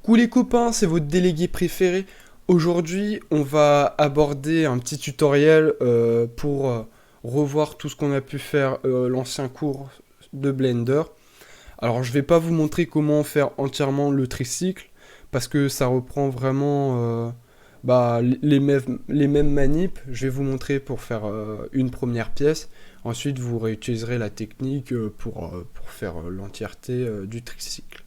Coucou les copains, c'est votre délégué préféré. Aujourd'hui, on va aborder un petit tutoriel pour revoir tout ce qu'on a pu faire l'ancien cours de Blender. Alors, je vais pas vous montrer comment faire entièrement le tricycle parce que ça reprend vraiment les mêmes manips. Je vais vous montrer pour faire une première pièce. Ensuite, vous réutiliserez la technique pour faire l'entièreté du tricycle.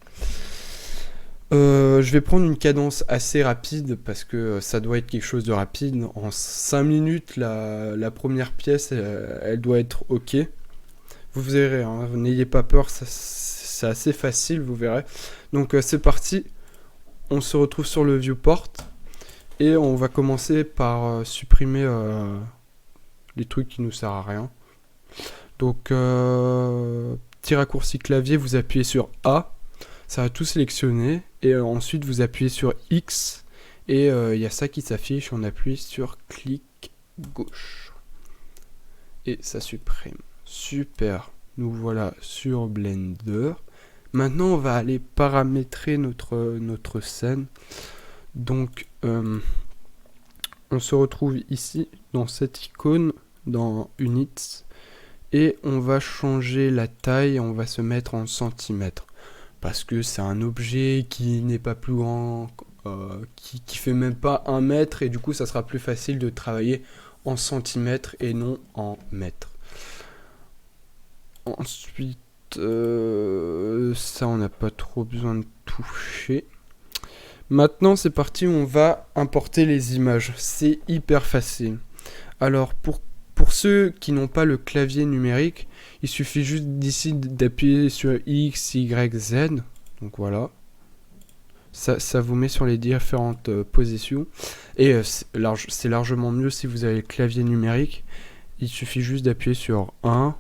Je vais prendre une cadence assez rapide parce que ça doit être quelque chose de rapide. En 5 minutes, la première pièce, elle doit être OK. Vous verrez, hein, n'ayez pas peur, c'est assez facile, vous verrez. Donc c'est parti, on se retrouve sur le viewport et on va commencer par supprimer les trucs qui nous servent à rien. Donc petit raccourci clavier, vous appuyez sur A. Ça va tout sélectionner et ensuite vous appuyez sur X et il y a ça qui s'affiche, on appuie sur clic gauche et ça supprime. Super, nous voilà sur Blender. Maintenant on va aller paramétrer notre scène. Donc on se retrouve ici dans cette icône, dans Units, et on va changer la taille, on va se mettre en centimètres. Parce que c'est un objet qui n'est pas plus grand, qui fait même pas 1 mètre, et du coup ça sera plus facile de travailler en centimètres et non en mètres. Ensuite, ça on n'a pas trop besoin de toucher. Maintenant c'est parti, on va importer les images. C'est hyper facile. Alors pour ceux qui n'ont pas le clavier numérique, il suffit juste d'ici d'appuyer sur X, Y, Z. Donc voilà. Ça vous met sur les différentes positions. Et c'est largement mieux si vous avez le clavier numérique. Il suffit juste d'appuyer sur 1,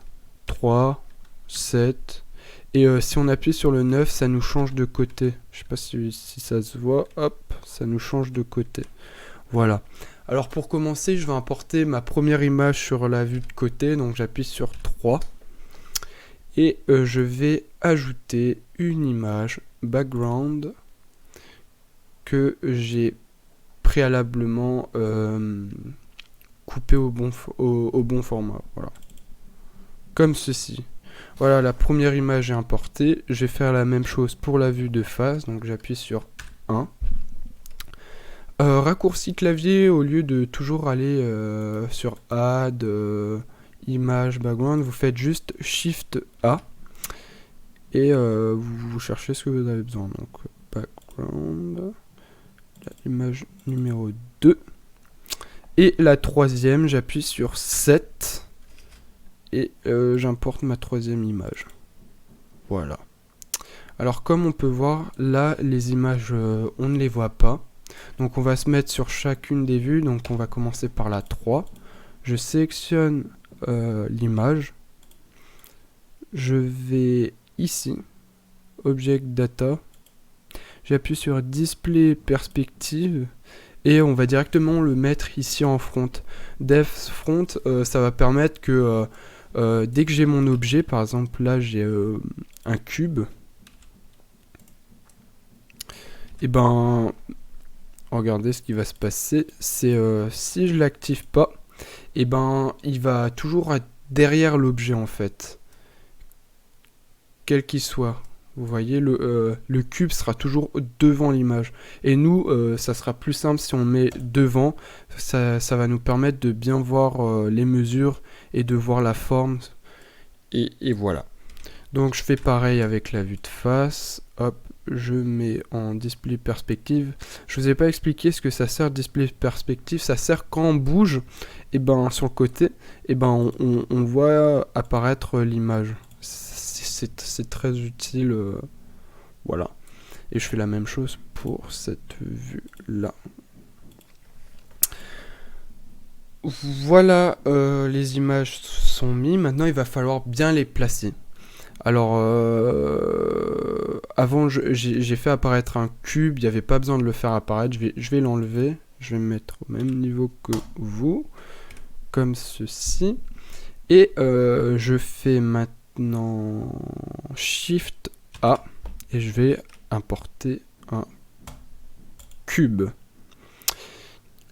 3, 7. Et si on appuie sur le 9, ça nous change de côté. Je sais pas si ça se voit. Hop, ça nous change de côté. Voilà. Alors pour commencer, je vais importer ma première image sur la vue de côté. Donc j'appuie sur 3. Et je vais ajouter une image background que j'ai préalablement coupée au bon format. Voilà. Comme ceci. Voilà, la première image est importée. Je vais faire la même chose pour la vue de face. Donc j'appuie sur 1. Raccourci clavier, au lieu de toujours aller sur Add, image, background, vous faites juste Shift A et vous cherchez ce que vous avez besoin. Donc background, l'image numéro 2. Et la troisième, j'appuie sur 7 et j'importe ma troisième image. Voilà. Alors comme on peut voir, là les images, on ne les voit pas. Donc on va se mettre sur chacune des vues. Donc on va commencer par la 3. Je sélectionne l'image. Je vais ici, Object Data. J'appuie sur Display Perspective. Et on va directement le mettre ici en front. Depth Front, ça va permettre que dès que j'ai mon objet, par exemple là j'ai un cube. Et ben... regardez ce qui va se passer, c'est si je l'active pas, et ben il va toujours être derrière l'objet en fait, quel qu'il soit. Vous voyez, le cube sera toujours devant l'image. Et nous, ça sera plus simple si on met devant. Ça va nous permettre de bien voir les mesures et de voir la forme. Et voilà. Donc je fais pareil avec la vue de face. Hop. Je mets en display perspective. Je vous ai pas expliqué ce que ça sert display perspective. Ça sert quand on bouge, et ben sur le côté, et ben on voit apparaître l'image. C'est très utile. Voilà. Et je fais la même chose pour cette vue là. Voilà, les images sont mises. Maintenant il va falloir bien les placer. Alors, avant, j'ai fait apparaître un cube, il n'y avait pas besoin de le faire apparaître, je vais l'enlever, je vais me mettre au même niveau que vous, comme ceci, et je fais maintenant Shift A, et je vais importer un cube.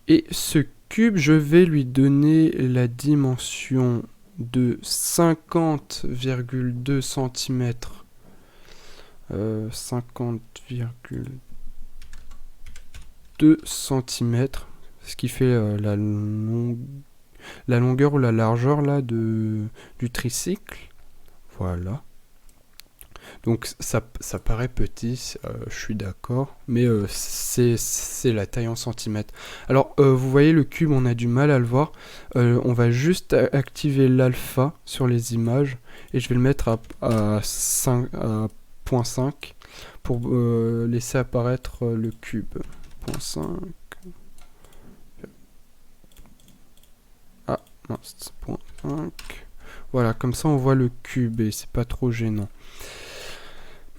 Et ce cube, je vais lui donner la dimension de 50,2 cm. 50,2 cm, ce qui fait la longueur ou la largeur là du tricycle. Voilà. Donc ça paraît petit, je suis d'accord, mais c'est la taille en centimètres. Alors vous voyez le cube, on a du mal à le voir. On va juste activer l'alpha sur les images et je vais le mettre à 0.5 pour laisser apparaître le cube. 0.5. Ah mince, 0.5. Voilà, comme ça on voit le cube et c'est pas trop gênant.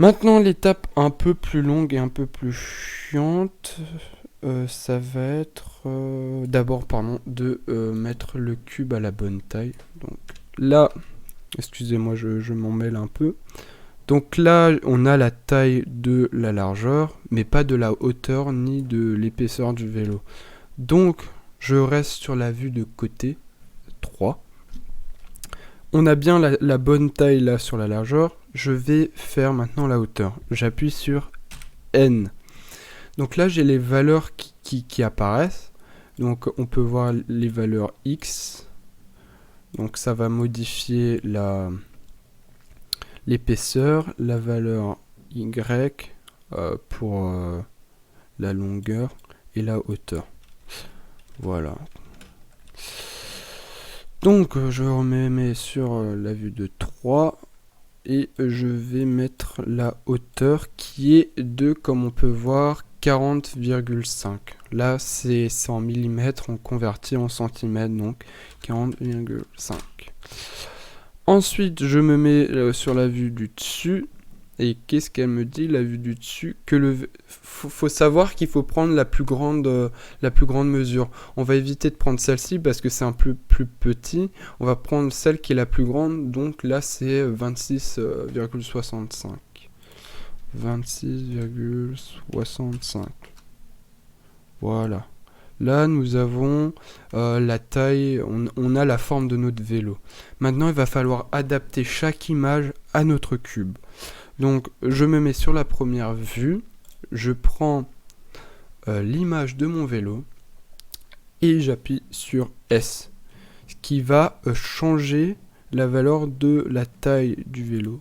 Maintenant, l'étape un peu plus longue et un peu plus chiante, ça va être d'abord de mettre le cube à la bonne taille. Donc là, excusez-moi, je m'en mêle un peu. Donc là, on a la taille de la largeur, mais pas de la hauteur ni de l'épaisseur du vélo. Donc, je reste sur la vue de côté, 3. On a bien la bonne taille là sur la largeur. Je vais faire maintenant la hauteur. J'appuie sur N. Donc là, j'ai les valeurs qui apparaissent. Donc on peut voir les valeurs X. Donc ça va modifier l'épaisseur, la valeur Y pour la longueur et la hauteur. Voilà. Donc je remets sur la vue de 3 et je vais mettre la hauteur qui est de, comme on peut voir, 40,5. Là c'est en millimètres, on convertit en centimètres, donc 40,5. Ensuite je me mets sur la vue du dessus. Et qu'est-ce qu'elle me dit, la vue du dessus? Faut savoir qu'il faut prendre la plus grande mesure. On va éviter de prendre celle-ci parce que c'est un peu plus petit. On va prendre celle qui est la plus grande. Donc là, c'est 26,65. 26,65. Voilà. Là, nous avons la taille, on a la forme de notre vélo. Maintenant, il va falloir adapter chaque image à notre cube. Donc je me mets sur la première vue, je prends l'image de mon vélo et j'appuie sur S, ce qui va changer la valeur de la taille du vélo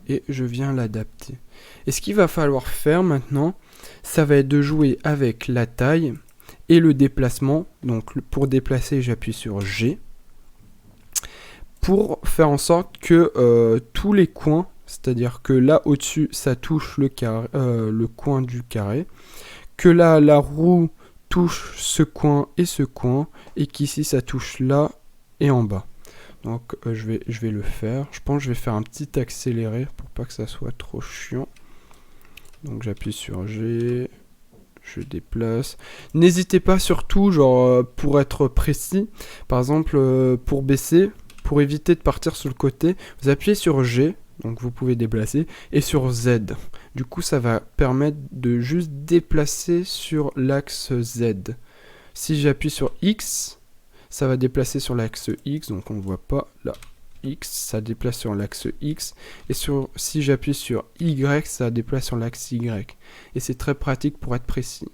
et je viens l'adapter. Et ce qu'il va falloir faire maintenant, ça va être de jouer avec la taille et le déplacement. Donc pour déplacer, j'appuie sur G pour faire en sorte que tous les coins, c'est-à-dire que là au-dessus ça touche le coin du carré, que là la roue touche ce coin, et qu'ici ça touche là et en bas. Donc je vais le faire. Je pense que je vais faire un petit accéléré pour pas que ça soit trop chiant. Donc j'appuie sur G, je déplace. N'hésitez pas surtout, genre pour être précis, par exemple pour baisser, pour éviter de partir sur le côté, vous appuyez sur G. Donc vous pouvez déplacer, et sur Z. Du coup, ça va permettre de juste déplacer sur l'axe Z. Si j'appuie sur X, ça va déplacer sur l'axe X, donc on ne voit pas là. X, ça déplace sur l'axe X. Et si j'appuie sur Y, ça déplace sur l'axe Y. Et c'est très pratique pour être précis.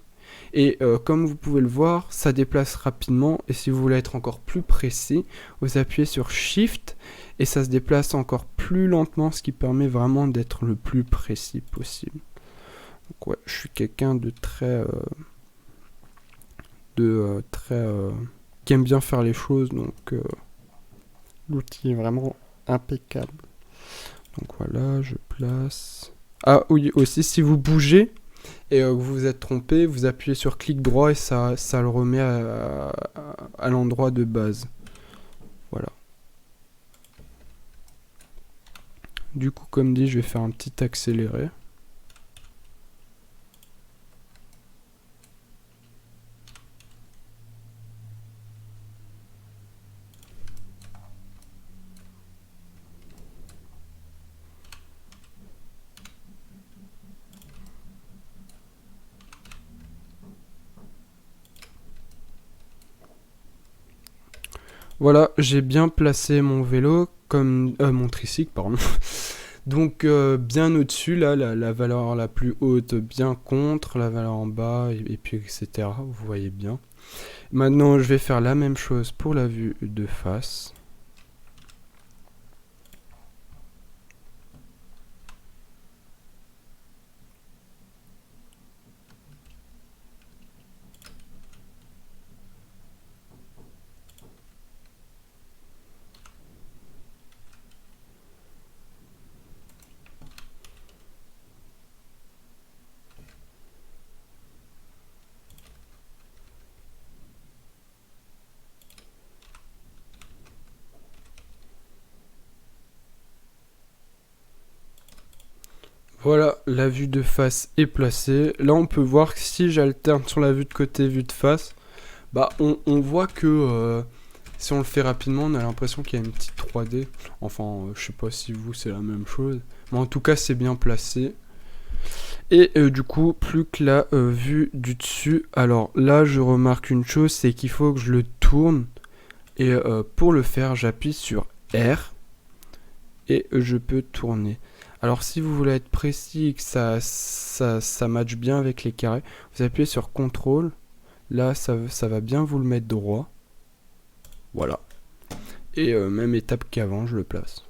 Et comme vous pouvez le voir, ça déplace rapidement. Et si vous voulez être encore plus précis, vous appuyez sur Shift et ça se déplace encore plus lentement, ce qui permet vraiment d'être le plus précis possible. Donc ouais, je suis quelqu'un de très qui aime bien faire les choses, donc l'outil est vraiment impeccable. Donc voilà, je place. Ah oui, aussi si vous bougez et que vous vous êtes trompé, vous appuyez sur clic droit et ça le remet à l'endroit de base. Voilà. Du coup, comme dit, je vais faire un petit accéléré. Voilà, j'ai bien placé mon vélo, comme mon tricycle, pardon. Donc bien au-dessus, là, la valeur la plus haute bien contre, la valeur en bas, et puis etc. Vous voyez bien. Maintenant, je vais faire la même chose pour la vue de face. Voilà, la vue de face est placée. Là, on peut voir que si j'alterne sur la vue de côté, vue de face, bah on voit que si on le fait rapidement, on a l'impression qu'il y a une petite 3D. Enfin, je sais pas si vous, c'est la même chose. Mais en tout cas, c'est bien placé. Et du coup, plus que la vue du dessus. Alors là, je remarque une chose, c'est qu'il faut que je le tourne. Et pour le faire, j'appuie sur R. Et je peux tourner. Alors si vous voulez être précis et que ça matche bien avec les carrés, vous appuyez sur CTRL. Là, ça va bien vous le mettre droit. Voilà. Et même étape qu'avant, je le place.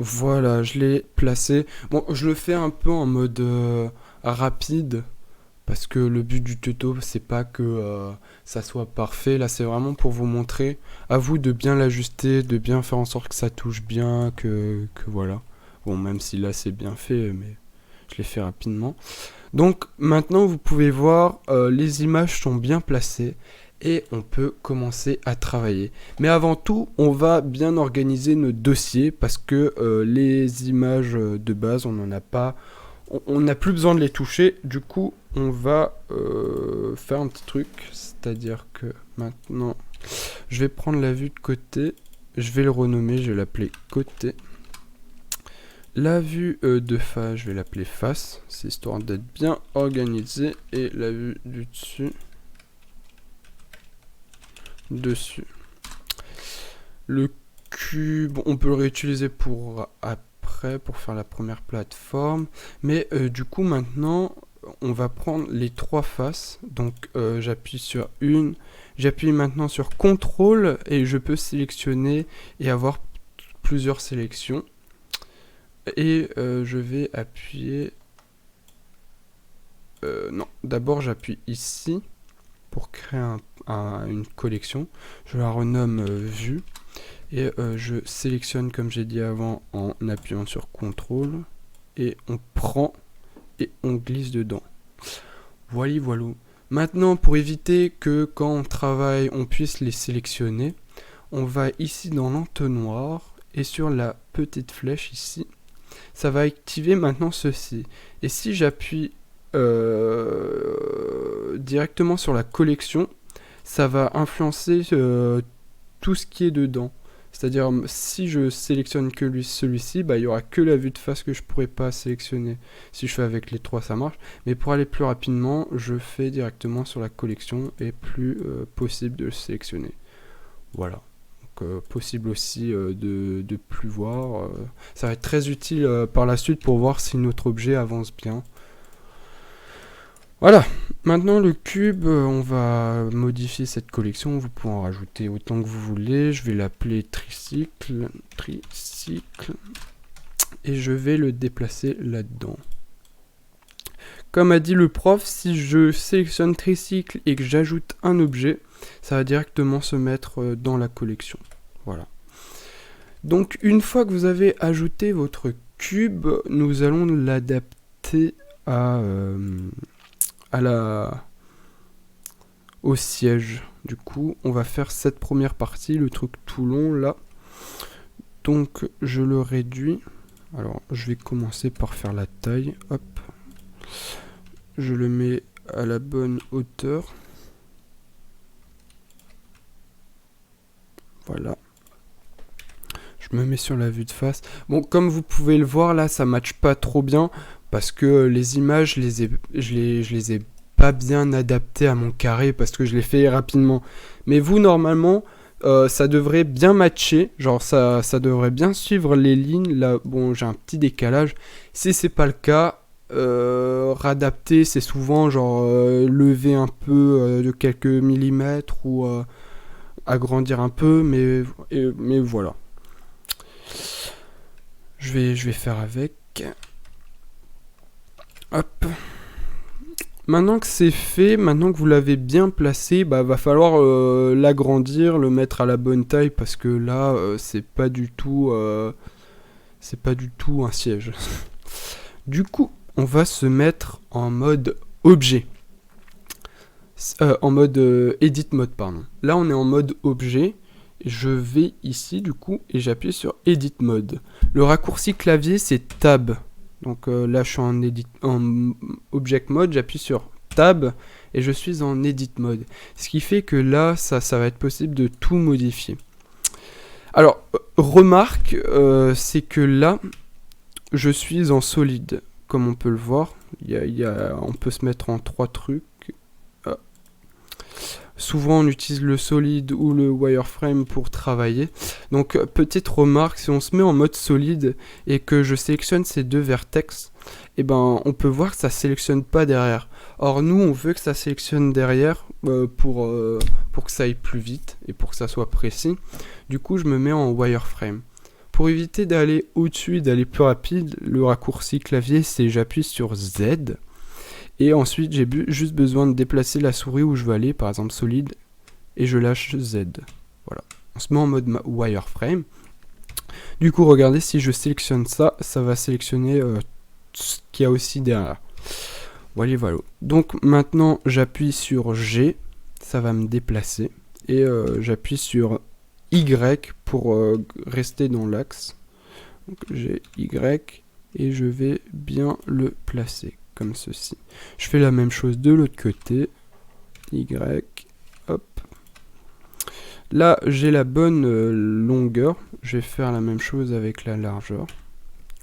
Voilà, je l'ai placé. Bon, je le fais un peu en mode rapide. Parce que le but du tuto, c'est pas que ça soit parfait. Là, c'est vraiment pour vous montrer. À vous de bien l'ajuster, de bien faire en sorte que ça touche bien, que voilà. Bon, même si là, c'est bien fait, mais je l'ai fait rapidement. Donc, maintenant, vous pouvez voir, les images sont bien placées. Et on peut commencer à travailler. Mais avant tout, on va bien organiser notre dossier. Parce que les images de base, on n'en a pas... On n'a plus besoin de les toucher, du coup on va faire un petit truc, c'est-à-dire que maintenant je vais prendre la vue de côté, je vais le renommer, je vais l'appeler côté. La vue de face, je vais l'appeler face, c'est histoire d'être bien organisé, et la vue du dessus, dessus. Le cube, on peut le réutiliser pour pour faire la première plateforme, mais du coup maintenant on va prendre les trois faces. Donc j'appuie sur une, j'appuie maintenant sur CTRL et je peux sélectionner et avoir plusieurs sélections. Et je vais appuyer non, d'abord j'appuie ici pour créer une collection. Je la renomme vue. Et je sélectionne, comme j'ai dit avant, en appuyant sur CTRL. Et on prend et on glisse dedans. Voilà, voilà. Maintenant, pour éviter que quand on travaille, on puisse les sélectionner, on va ici dans l'entonnoir et sur la petite flèche ici, ça va activer maintenant ceci. Et si j'appuie directement sur la collection, ça va influencer tout ce qui est dedans. C'est-à-dire, si je sélectionne que celui-ci, bah, il n'y aura que la vue de face que je ne pourrais pas sélectionner. Si je fais avec les trois, ça marche. Mais pour aller plus rapidement, je fais directement sur la collection et plus possible de le sélectionner. Voilà. Donc, possible aussi de plus voir. Ça va être très utile par la suite pour voir si notre objet avance bien. Voilà, maintenant le cube, on va modifier cette collection, vous pouvez en rajouter autant que vous voulez, je vais l'appeler tricycle, et je vais le déplacer là-dedans. Comme a dit le prof, si je sélectionne tricycle et que j'ajoute un objet, ça va directement se mettre dans la collection. Voilà. Donc une fois que vous avez ajouté votre cube, nous allons l'adapter au siège. Du coup, on va faire cette première partie, le truc tout long là. Donc, je le réduis. Alors, je vais commencer par faire la taille. Hop. Je le mets à la bonne hauteur. Voilà. Je me mets sur la vue de face. Bon, comme vous pouvez le voir, là, ça matche pas trop bien. Parce que les images, je les ai pas bien adaptées à mon carré. Parce que je les fais rapidement. Mais vous, normalement, ça devrait bien matcher. Genre, ça devrait bien suivre les lignes. Là, bon, j'ai un petit décalage. Si c'est pas le cas, réadapter, c'est souvent genre lever un peu de quelques millimètres ou agrandir un peu. Mais voilà. Je vais faire avec. Hop. Maintenant que c'est fait, maintenant que vous l'avez bien placé, bah va falloir l'agrandir, le mettre à la bonne taille parce que là c'est pas du tout un siège. Du coup, on va se mettre en mode objet. En mode edit mode, pardon. Là on est en mode objet. Je vais ici du coup et j'appuie sur Edit Mode. Le raccourci clavier c'est Tab. Donc là je suis en Object Mode, j'appuie sur Tab et je suis en Edit Mode. Ce qui fait que là ça va être possible de tout modifier. Alors remarque, c'est que là je suis en solide. Comme on peut le voir, on peut se mettre en 3 trucs. Souvent on utilise le solide ou le wireframe pour travailler. Donc petite remarque, si on se met en mode solide et que je sélectionne ces deux vertex, et ben on peut voir que ça sélectionne pas derrière. Or nous on veut que ça sélectionne derrière pour que ça aille plus vite et pour que ça soit précis. Du coup je me mets en wireframe. Pour éviter d'aller au-dessus et d'aller plus rapide, le raccourci clavier c'est j'appuie sur Z. Et ensuite, j'ai juste besoin de déplacer la souris où je veux aller, par exemple solide, et je lâche Z. Voilà. On se met en mode wireframe. Du coup, regardez, si je sélectionne ça, ça va sélectionner ce qu'il y a aussi derrière. Voilà, voilà. Donc maintenant, j'appuie sur G, ça va me déplacer. Et j'appuie sur Y pour rester dans l'axe. Donc j'ai Y et je vais bien le placer. Comme ceci. Je fais la même chose de l'autre côté. Y. Hop. Là, j'ai la bonne longueur. Je vais faire la même chose avec la largeur.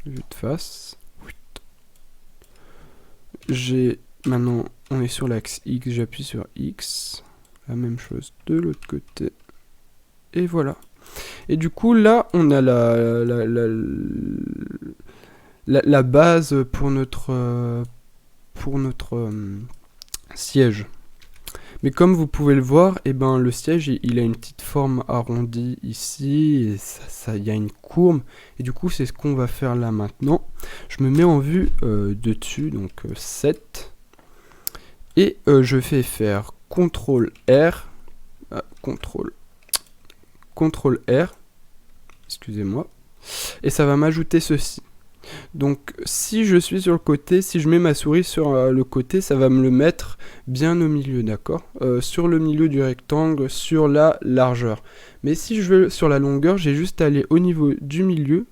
Vue de face. Maintenant, on est sur l'axe X. J'appuie sur X. La même chose de l'autre côté. Et voilà. Et du coup, là, on a la base pour notre siège. Mais comme vous pouvez le voir, et ben, le siège il a une petite forme arrondie ici, et il y a une courbe, et du coup c'est ce qu'on va faire là maintenant. Je me mets en vue de dessus, donc 7, et je vais faire CTRL R, CTRL R, excusez-moi, et ça va m'ajouter ceci. Donc si je suis sur le côté, si je mets ma souris sur le côté, ça va me le mettre bien au milieu, d'accord, sur le milieu du rectangle, sur la largeur. Mais si je veux sur la longueur, j'ai juste à aller au niveau du milieu,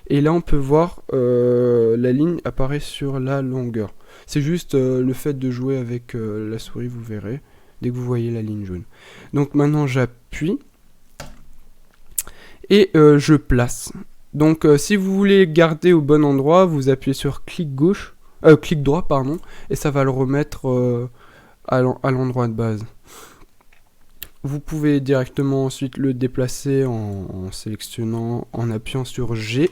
et là on peut voir la ligne apparaît sur la longueur. C'est juste le fait de jouer avec la souris, vous verrez, dès que vous voyez la ligne jaune. Donc maintenant j'appuie, et je place. Donc si vous voulez garder au bon endroit, vous appuyez sur clic droit, pardon, et ça va le remettre à l'endroit de base. Vous pouvez directement ensuite le déplacer en sélectionnant, en appuyant sur G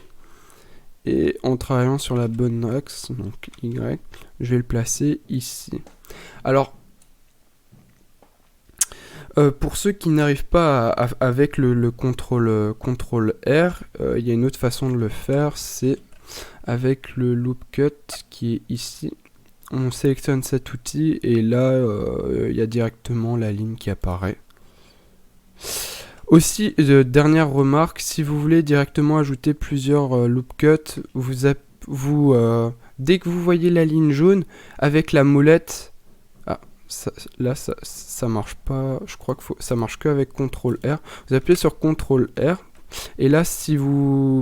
et en travaillant sur la bonne axe, donc Y, je vais le placer ici. Alors, pour ceux qui n'arrivent pas avec le CTRL R, il y a une autre façon de le faire, c'est avec le loop cut qui est ici. On sélectionne cet outil et là, il y a directement la ligne qui apparaît. Aussi, dernière remarque, si vous voulez directement ajouter plusieurs loop cuts, dès que vous voyez la ligne jaune, avec la molette, là ça marche pas, je crois que ça marche que avec CTRL R. Vous appuyez sur CTRL R et là si vous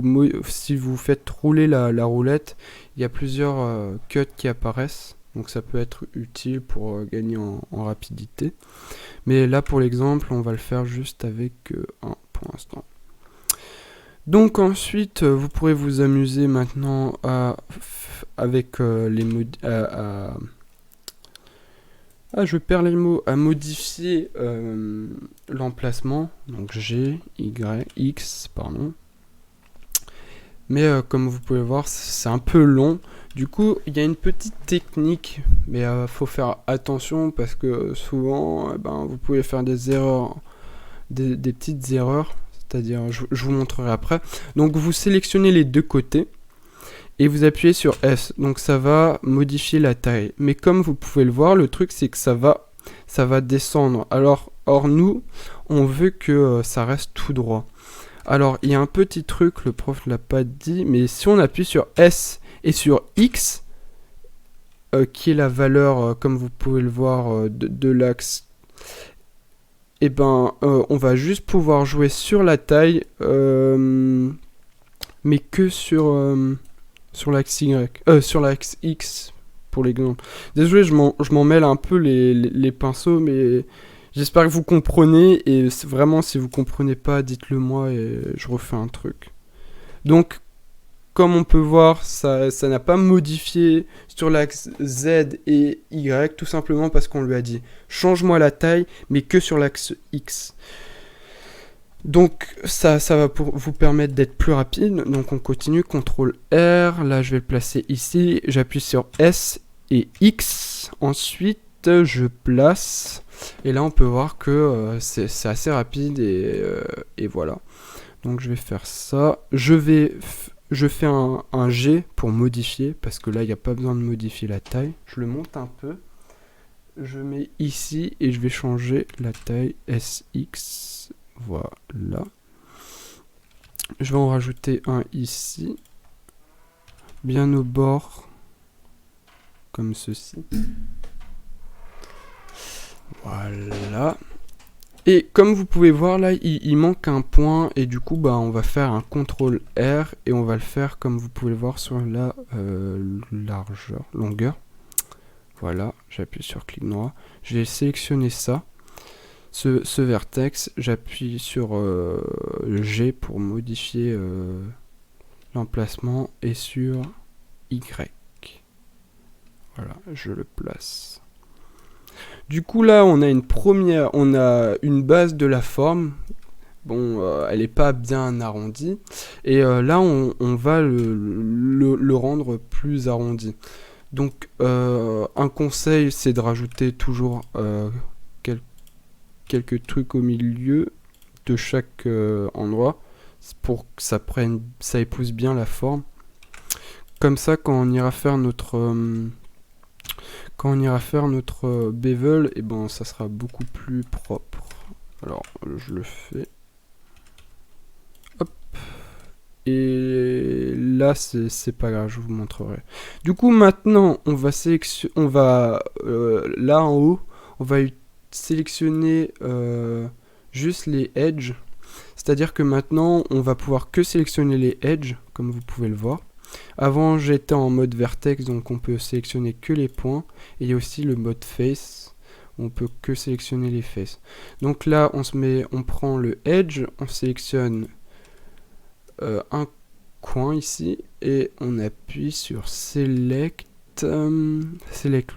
faites rouler la roulette, il y a plusieurs cuts qui apparaissent. Donc ça peut être utile pour gagner en rapidité. Mais là pour l'exemple, on va le faire juste avec 1 pour l'instant. Donc ensuite, vous pourrez vous amuser maintenant avec les mots... je perds les mots, à modifier l'emplacement. Donc G, Y, X, pardon. Mais comme vous pouvez voir, c'est un peu long. Du coup, il y a une petite technique, mais faut faire attention parce que souvent, vous pouvez faire des erreurs, des petites erreurs. C'est-à-dire, je vous montrerai après. Donc, vous sélectionnez les deux côtés et vous appuyez sur S. Donc, ça va modifier la taille. Mais comme vous pouvez le voir, le truc, c'est que ça va descendre. Alors, nous, on veut que ça reste tout droit. Alors, il y a un petit truc, le prof ne l'a pas dit, mais si on appuie sur S et sur X, qui est la valeur, comme vous pouvez le voir, de l'axe, on va juste pouvoir jouer sur la taille, mais que sur l'axe Y, sur l'axe X, pour l'exemple. Désolé, je m'en mêle un peu les pinceaux, mais... J'espère que vous comprenez, et vraiment, si vous comprenez pas, dites-le moi et je refais un truc. Donc, comme on peut voir, ça n'a pas modifié sur l'axe Z et Y, tout simplement parce qu'on lui a dit « Change-moi la taille, mais que sur l'axe X ». Donc, ça va vous permettre d'être plus rapide. Donc, on continue, CTRL R, là, je vais le placer ici. J'appuie sur S et X. Ensuite, je place... Et là, on peut voir que c'est assez rapide et voilà. Donc, je vais faire ça. Je fais un G pour modifier, parce que là, il n'y a pas besoin de modifier la taille. Je le monte un peu. Je mets ici et je vais changer la taille SX. Voilà. Je vais en rajouter un ici. Bien au bord. Comme ceci. Voilà. Et comme vous pouvez voir là, il manque un point et du coup on va faire un CTRL R et on va le faire comme vous pouvez le voir sur la longueur. Voilà, j'appuie sur clic droit. Je vais sélectionner ça, ce vertex. J'appuie sur G pour modifier l'emplacement et sur Y. Voilà, je le place. Du coup là on a une base de la forme. Bon, elle n'est pas bien arrondie. Et là on va le rendre plus arrondi. Donc un conseil, c'est de rajouter toujours quelques trucs au milieu de chaque endroit pour que ça épouse bien la forme. Comme ça, quand on ira faire notre bevel, et ça sera beaucoup plus propre. Alors, je le fais. Hop. Et là, c'est pas grave, je vous montrerai. Du coup, maintenant, on va là en haut, on va sélectionner juste les edges. C'est-à-dire que maintenant, on va pouvoir que sélectionner les edges, comme vous pouvez le voir. Avant, j'étais en mode vertex, donc on peut sélectionner que les points. Et il y a aussi le mode face, on peut que sélectionner les faces. Donc là, on prend le edge, on sélectionne un coin ici et on appuie sur select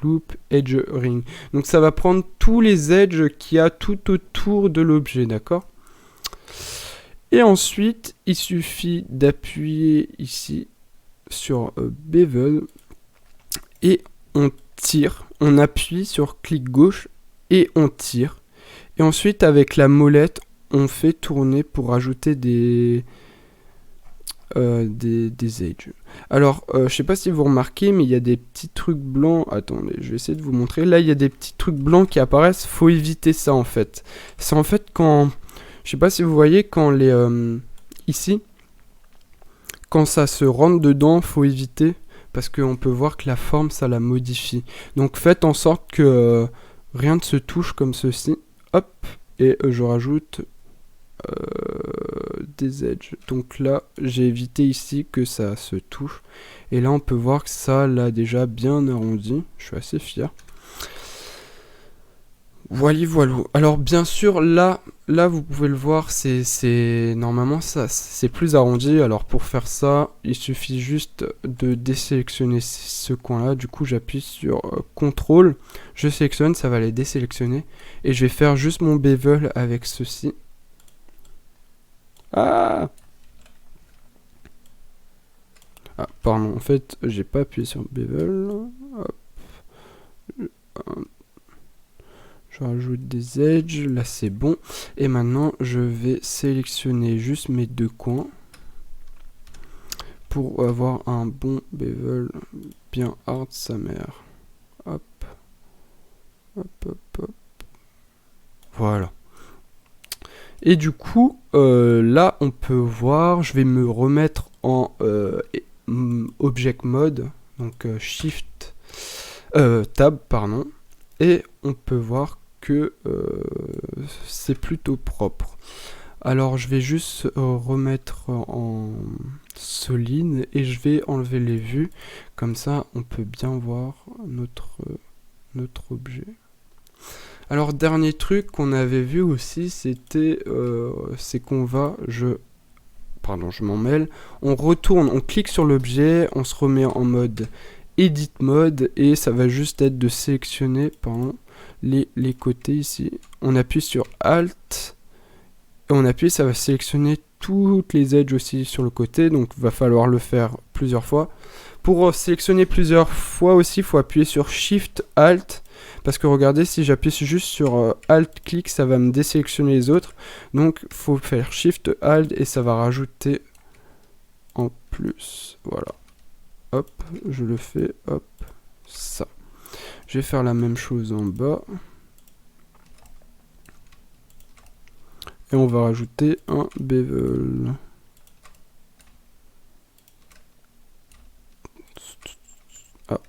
loop edge ring. Donc ça va prendre tous les edges qu'il y a tout autour de l'objet, d'accord? Et ensuite, il suffit d'appuyer ici sur bevel et on tire. On appuie sur clic gauche et on tire. Et ensuite, avec la molette, on fait tourner pour rajouter des edges. Alors, je sais pas si vous remarquez, mais il y a des petits trucs blancs. Attendez, je vais essayer de vous montrer. Là, il y a des petits trucs blancs qui apparaissent. Faut éviter ça en fait. C'est en fait quand, je sais pas si vous voyez, quand ici, quand ça se rentre dedans, faut éviter parce qu'on peut voir que la forme, ça la modifie. Donc, faites en sorte que rien ne se touche comme ceci. Hop, et je rajoute des edges. Donc là, j'ai évité ici que ça se touche. Et là, on peut voir que ça l'a déjà bien arrondi. Je suis assez fier. Voilà, voilà. Alors bien sûr, là vous pouvez le voir, normalement ça c'est plus arrondi. Alors pour faire ça, il suffit juste de désélectionner ce coin-là. Du coup, j'appuie sur CTRL, je sélectionne, ça va les désélectionner, et je vais faire juste mon bevel avec ceci. Ah, pardon. En fait, j'ai pas appuyé sur bevel. Hop. Je rajoute des edges, là c'est bon. Et maintenant, je vais sélectionner juste mes deux coins pour avoir un bon bevel bien hard sa mère. Hop, hop, hop, hop. Voilà. Et du coup, là on peut voir, je vais me remettre en Object Mode, donc Shift, Tab, pardon. Et on peut voir que c'est plutôt propre. Alors je vais juste remettre en solide et je vais enlever les vues, comme ça on peut bien voir notre objet. Alors dernier truc qu'on avait vu aussi, c'était c'est qu'on va, je m'en mêle, on retourne, on clique sur l'objet, on se remet en mode Edit Mode et ça va juste être de sélectionner les côtés ici. On appuie sur Alt et on appuie, ça va sélectionner toutes les edges aussi sur le côté, donc il va falloir le faire plusieurs fois. Pour sélectionner plusieurs fois aussi, il faut appuyer sur Shift Alt, parce que regardez, si j'appuie juste sur Alt clic, ça va me désélectionner les autres, donc il faut faire Shift Alt et ça va rajouter en plus. Voilà, hop, je le fais, hop, ça. Je vais faire la même chose en bas. Et on va rajouter un bevel. Ah.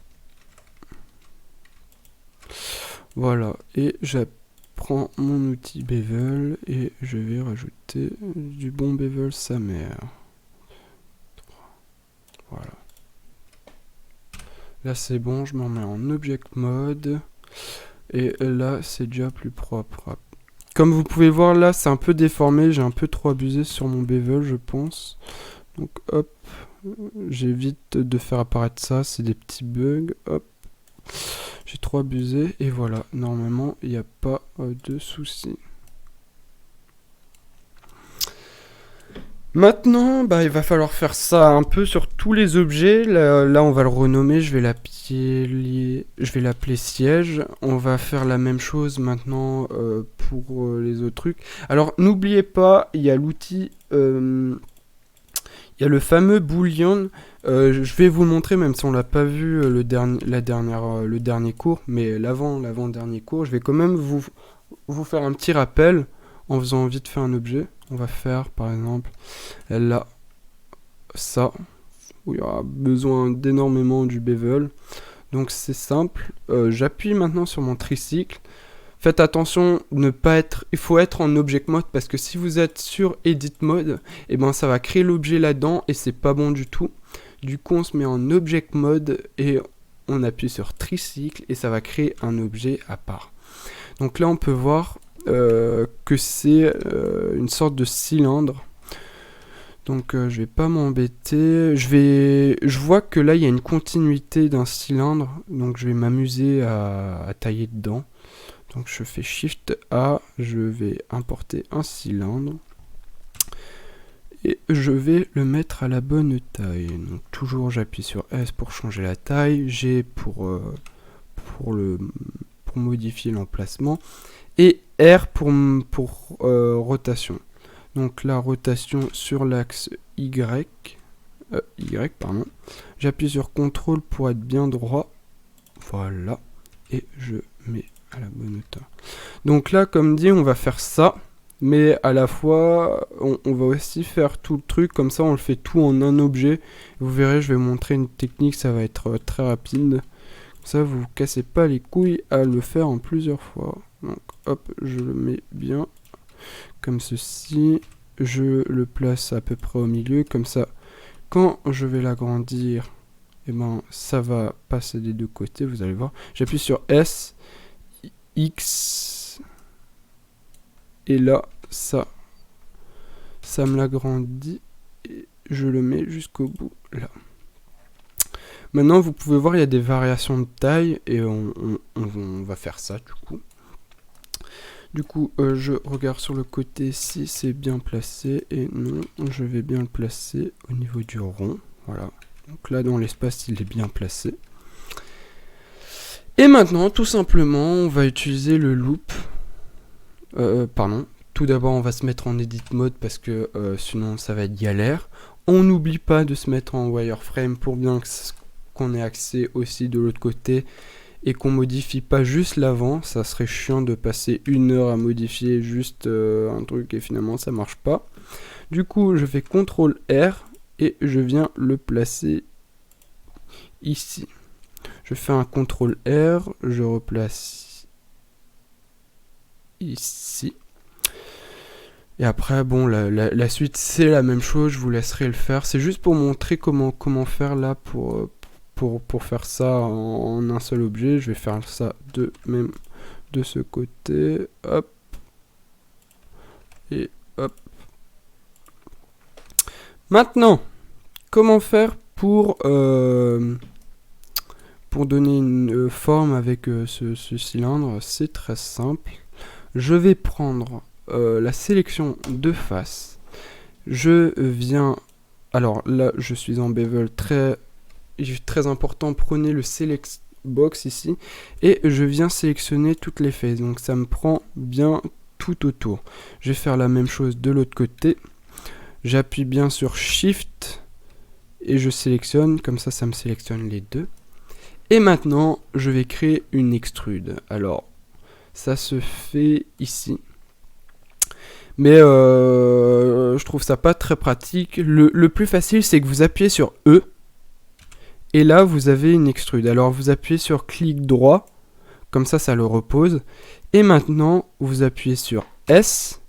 Voilà, et j'apprends mon outil bevel et je vais rajouter du bon bevel sa mère. Voilà. Là c'est bon, je m'en mets en Object Mode. Et là c'est déjà plus propre. Comme vous pouvez voir là, c'est un peu déformé, j'ai un peu trop abusé sur mon bevel, je pense. Donc hop, j'évite de faire apparaître ça, c'est des petits bugs. Hop, j'ai trop abusé et voilà, normalement il n'y a pas de souci. Maintenant, il va falloir faire ça un peu sur tous les objets. Là on va le renommer, je vais l'appeler siège. On va faire la même chose maintenant pour les autres trucs. Alors n'oubliez pas, il y a l'outil, il y a le fameux boolean. Je vais vous le montrer, même si on l'a pas vu le dernier cours, mais l'avant-dernier cours. Je vais quand même vous faire un petit rappel en faisant vite fait un objet. On va faire par exemple là ça, où il y aura besoin d'énormément du bevel. Donc c'est simple, j'appuie maintenant sur mon tricycle. Faites attention, il faut être en Object Mode, parce que si vous êtes sur Edit Mode, et ben ça va créer l'objet là-dedans et c'est pas bon du tout. Du coup on se met en Object Mode et on appuie sur tricycle et ça va créer un objet à part. Donc là on peut voir que c'est une sorte de cylindre. Donc je vais pas m'embêter. Je vois que là il y a une continuité d'un cylindre, donc je vais m'amuser à tailler dedans. Donc je fais Shift A, je vais importer un cylindre et je vais le mettre à la bonne taille. Donc toujours j'appuie sur S pour changer la taille, G pour modifier l'emplacement et R pour rotation. Donc la rotation sur l'axe Y, pardon. J'appuie sur CTRL pour être bien droit. Voilà. Et je mets à la bonne hauteur. Donc là, comme dit, on va faire ça. Mais à la fois, on va aussi faire tout le truc. Comme ça, on le fait tout en un objet. Vous verrez, je vais vous montrer une technique. Ça va être très rapide. Comme ça, vous ne vous cassez pas les couilles à le faire en plusieurs fois. Donc hop, je le mets bien comme ceci. je le place à peu près au milieu, comme ça, quand je vais l'agrandir, et ben, ça va passer des deux côtés, vous allez voir. J'appuie sur S, X, et là, ça me l'agrandit, et je le mets jusqu'au bout, là. Maintenant, vous pouvez voir, il y a des variations de taille, et on va faire ça, du coup. Du coup, je regarde sur le côté si c'est bien placé, et non, je vais bien le placer au niveau du rond, voilà. Donc là, dans l'espace, il est bien placé. Et maintenant, tout simplement, on va utiliser le loop. Tout d'abord, on va se mettre en edit mode parce que sinon, ça va être galère. On n'oublie pas de se mettre en wireframe pour bien qu'on ait accès aussi de l'autre côté et qu'on modifie pas juste l'avant. Ça serait chiant de passer 1 heure à modifier juste un truc et finalement, ça marche pas. Du coup, je fais CTRL R et je viens le placer ici. Je fais un CTRL R, je replace ici. Et après, bon, la suite, c'est la même chose, je vous laisserai le faire. C'est juste pour montrer comment faire là pour faire ça en un seul objet. Je vais faire ça même de ce côté. Hop. Et hop. Maintenant, comment faire pour donner une forme avec ce cylindre? C'est très simple. Je vais prendre la sélection de face. Je viens... Alors là, je suis en bevel très important. Prenez le select box ici. Et je viens sélectionner toutes les faces. Donc ça me prend bien tout autour. Je vais faire la même chose de l'autre côté. J'appuie bien sur Shift et je sélectionne, comme ça me sélectionne les deux. Et maintenant, je vais créer une extrude. Alors, ça se fait ici. Mais je trouve ça pas très pratique. Le plus facile, c'est que vous appuyez sur E. Et là, vous avez une extrude. Alors, vous appuyez sur clic droit. Comme ça le repose. Et maintenant, vous appuyez sur S.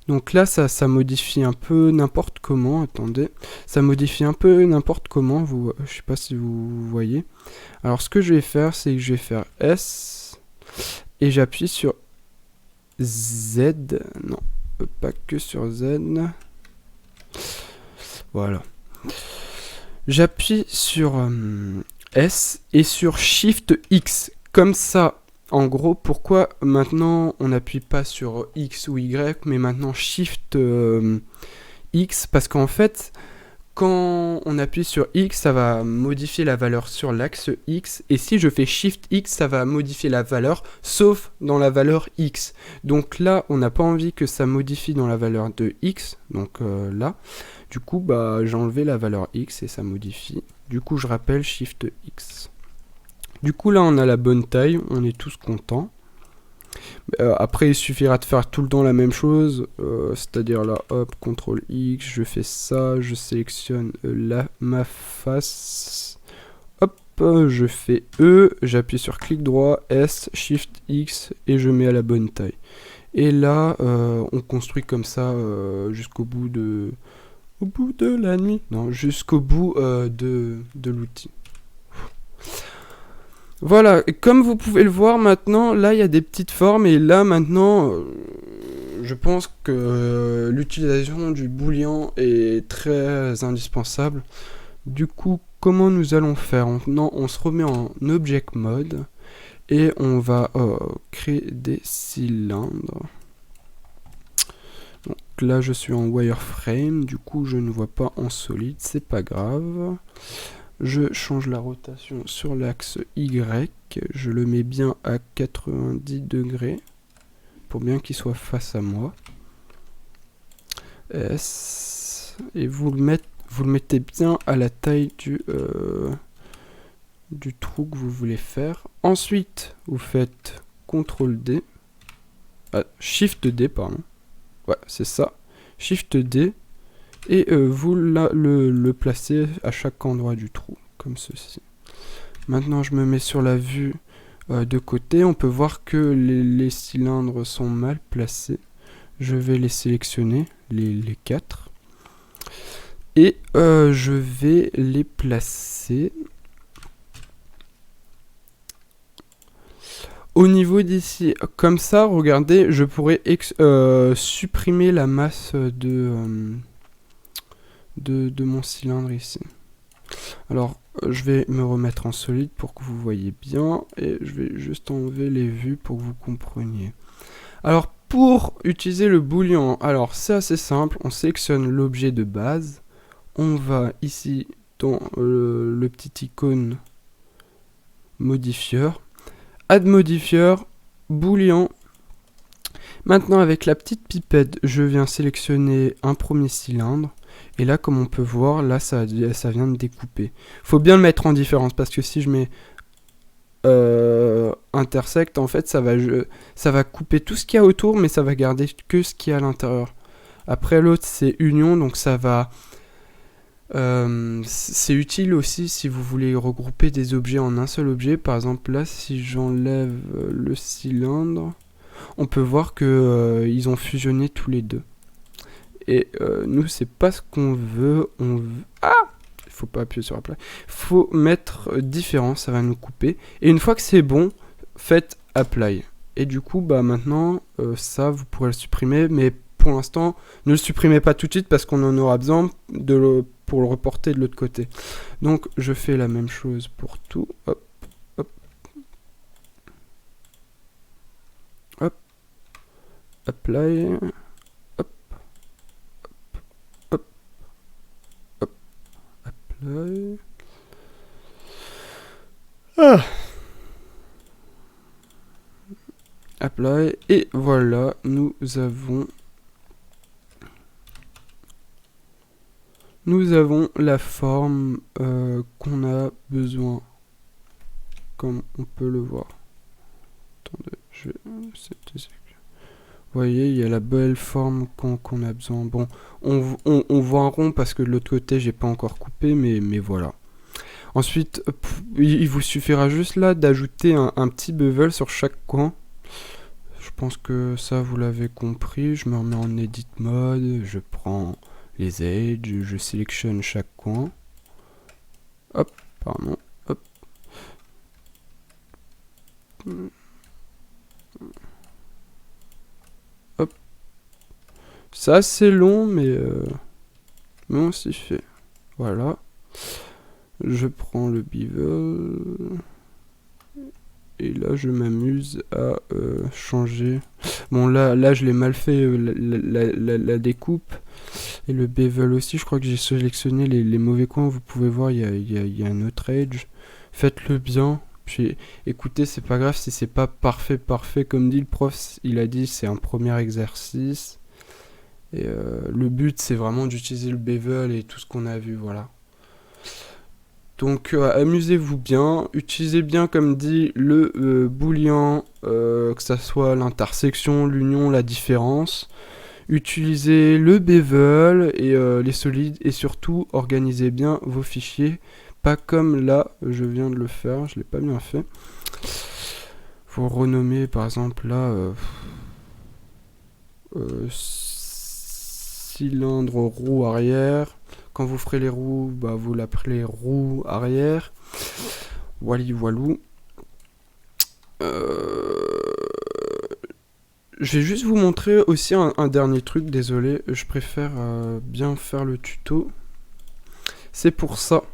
Donc là, ça modifie un peu n'importe comment. Attendez, ça modifie un peu n'importe comment. Je sais pas si vous voyez. Alors, ce que je vais faire, c'est que je vais faire S et j'appuie sur Z. Non, pas que sur Z. Voilà. J'appuie sur S et sur Shift X. Comme ça. En gros, pourquoi maintenant on n'appuie pas sur X ou Y, mais maintenant Shift X? Parce qu'en fait, quand on appuie sur X, ça va modifier la valeur sur l'axe X. Et si je fais Shift X, ça va modifier la valeur, sauf dans la valeur X. Donc là, on n'a pas envie que ça modifie dans la valeur de X. Donc là, du coup, bah, j'ai enlevé la valeur X et ça modifie. Du coup, je rappelle Shift X. Du coup, là, on a la bonne taille, on est tous contents. Après, il suffira de faire tout le temps la même chose, c'est-à-dire là, hop, CTRL X, je fais ça, je sélectionne ma face, hop, je fais E, j'appuie sur clic droit, S, Shift X, et je mets à la bonne taille. Et là, on construit comme ça jusqu'au bout de... Au bout de la nuit? Non, jusqu'au bout de l'outil. Voilà, et comme vous pouvez le voir maintenant, là il y a des petites formes et là maintenant, je pense que l'utilisation du boolean est très indispensable. Du coup, comment nous allons faire? On se remet en object mode et on va créer des cylindres. Donc là je suis en wireframe, du coup je ne vois pas en solide, c'est pas grave. Je change la rotation sur l'axe Y, je le mets bien à 90 degrés pour bien qu'il soit face à moi. S, et vous le mettez bien à la taille du trou que vous voulez faire. Ensuite, vous faites CTRL D, Shift D, pardon. Ouais, c'est ça. Shift D. Et vous le placez à chaque endroit du trou, comme ceci. Maintenant, je me mets sur la vue, de côté, on peut voir que les cylindres sont mal placés. Je vais les sélectionner, les 4. Et je vais les placer au niveau d'ici. Comme ça, regardez, je pourrais supprimer la masse de mon cylindre ici. Alors, je vais me remettre en solide pour que vous voyez bien. Et je vais juste enlever les vues pour que vous compreniez. Alors, pour utiliser le boolean, alors c'est assez simple. On sélectionne l'objet de base. On va ici dans le petit icône modifieur. Add modifieur, boolean. Maintenant, avec la petite pipette, je viens sélectionner un premier cylindre. Et là, comme on peut voir, là, ça vient de découper. Faut bien le mettre en différence, parce que si je mets intersect, en fait, ça va couper tout ce qu'il y a autour, mais ça va garder que ce qu'il y a à l'intérieur. Après, l'autre, c'est union, donc ça va... c'est utile aussi si vous voulez regrouper des objets en un seul objet. Par exemple, là, si j'enlève le cylindre, on peut voir que ils ont fusionné tous les deux. Et nous, c'est pas ce qu'on veut. Ah! Il faut pas appuyer sur apply. Il faut mettre différent, ça va nous couper. Et une fois que c'est bon, faites apply. Et du coup, bah maintenant, ça, vous pourrez le supprimer. Mais pour l'instant, ne le supprimez pas tout de suite parce qu'on en aura besoin pour le reporter de l'autre côté. Donc, je fais la même chose pour tout. Hop, hop. Hop. Apply. Apply. Et voilà, nous avons la forme qu'on a besoin, comme on peut le voir. Attendez, vous voyez, il y a la belle forme qu'on a besoin. Bon, on voit un rond parce que de l'autre côté, j'ai pas encore coupé, mais voilà. Ensuite, il vous suffira juste là d'ajouter un petit bevel sur chaque coin. Je pense que ça, vous l'avez compris. Je me remets en edit mode, je prends les edges, je sélectionne chaque coin. Hop, pardon, hop. Hop. Ça, c'est long, mais on s'y fait. Voilà. Je prends le bevel. Et là, je m'amuse à changer. Bon, là je l'ai mal fait, la découpe. Et le bevel aussi, je crois que j'ai sélectionné les mauvais coins. Vous pouvez voir, il y a un autre edge. Faites-le bien. Puis, écoutez, c'est pas grave si c'est pas parfait. Comme dit le prof, il a dit, c'est un premier exercice. Et le but, c'est vraiment d'utiliser le bevel et tout ce qu'on a vu, voilà. Donc amusez-vous bien, utilisez bien comme dit le boolean, que ça soit l'intersection, l'union, la différence. Utilisez le bevel et les solides et surtout organisez bien vos fichiers. Pas comme là, je viens de le faire, je l'ai pas bien fait. Faut renommer par exemple là cylindre roue arrière. Quand vous ferez les roues, bah, vous l'appelez roue arrière. Walou. Je vais juste vous montrer aussi un dernier truc, désolé, je préfère bien faire le tuto. C'est pour ça.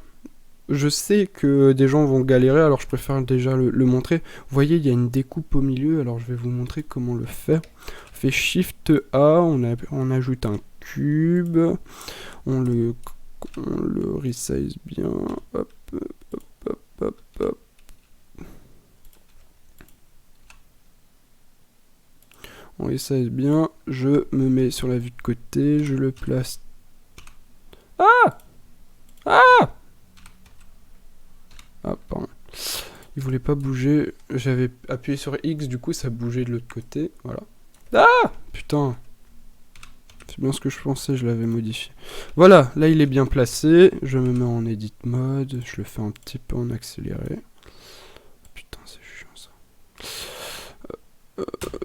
Je sais que des gens vont galérer, alors je préfère déjà le montrer. Vous voyez, il y a une découpe au milieu, alors je vais vous montrer comment le faire. On fait Shift A, on ajoute un cube, on le resize bien, hop. On resize bien, je me mets sur la vue de côté, je le place. Ah, pardon. Il voulait pas bouger, j'avais appuyé sur X, du coup ça bougeait de l'autre côté, voilà. Ah, putain. C'est bien ce que je pensais, je l'avais modifié. Voilà, là il est bien placé. Je me mets en edit mode. Je le fais un petit peu en accéléré. Putain, c'est chiant ça.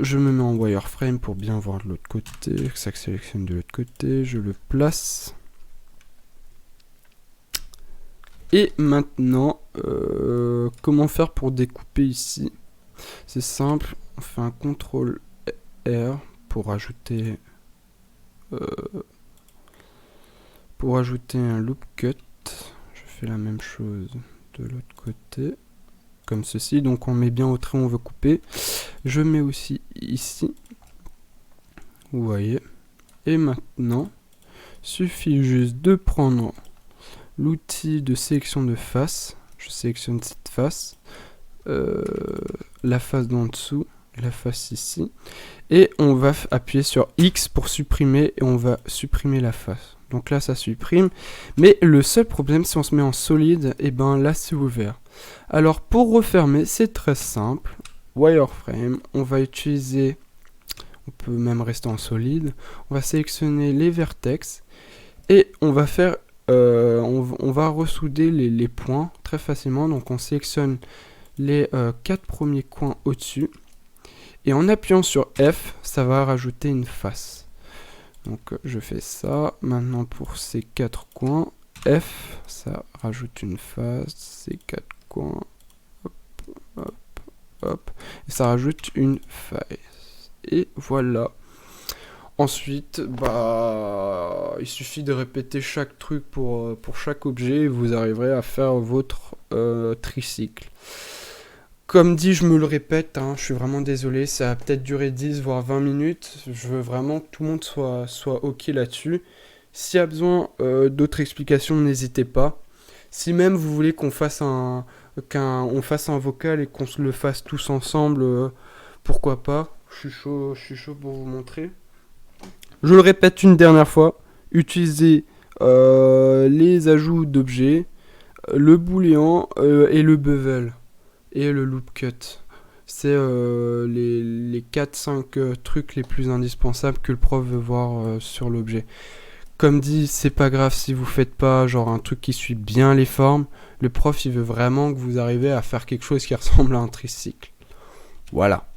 je me mets en wireframe pour bien voir de l'autre côté, que ça sélectionne de l'autre côté, je le place. Et maintenant, comment faire pour découper ici? C'est simple, on fait un CTRL R pour ajouter un loop cut. Je fais la même chose de l'autre côté, comme ceci. Donc on met bien au trait où on veut couper. Je mets aussi ici, vous voyez. Et maintenant, suffit juste de prendre l'outil de sélection de face. Je sélectionne cette face, la face d'en dessous, la face ici, et on va appuyer sur X pour supprimer, et on va supprimer la face. Donc là ça supprime, mais le seul problème, si on se met en solide, et ben là c'est ouvert. Alors pour refermer, c'est très simple, wireframe, on va utiliser, on peut même rester en solide, on va sélectionner les vertex, et on va faire on va ressouder les points très facilement. Donc on sélectionne les 4 premiers coins au-dessus, et en appuyant sur F, ça va rajouter une face. Donc je fais ça. Maintenant pour ces 4 coins, F, ça rajoute une face, ces 4 coins, hop, hop, hop, et ça rajoute une face. Et voilà. Ensuite, il suffit de répéter chaque truc pour chaque objet, et vous arriverez à faire votre tricycle. Comme dit, je me le répète, hein, je suis vraiment désolé, ça a peut-être duré 10 voire 20 minutes. Je veux vraiment que tout le monde soit ok là-dessus. S'il y a besoin d'autres explications, n'hésitez pas. Si même vous voulez qu'on fasse on fasse un vocal et qu'on se le fasse tous ensemble, pourquoi pas. Je suis chaud pour vous montrer. Je le répète une dernière fois, utilisez les ajouts d'objets, le booléan et le bevel et le loop cut. C'est les 4-5 trucs les plus indispensables que le prof veut voir sur l'objet. Comme dit, c'est pas grave si vous faites pas genre un truc qui suit bien les formes. Le prof il veut vraiment que vous arrivez à faire quelque chose qui ressemble à un tricycle. Voilà.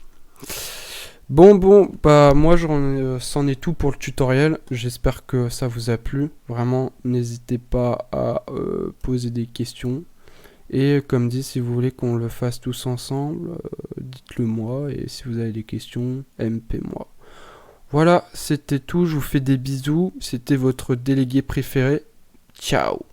Bon, moi c'en est tout pour le tutoriel. J'espère que ça vous a plu. Vraiment, n'hésitez pas à poser des questions. Et comme dit, si vous voulez qu'on le fasse tous ensemble, dites-le moi. Et si vous avez des questions, MP moi. Voilà, c'était tout. Je vous fais des bisous. C'était votre délégué préféré. Ciao.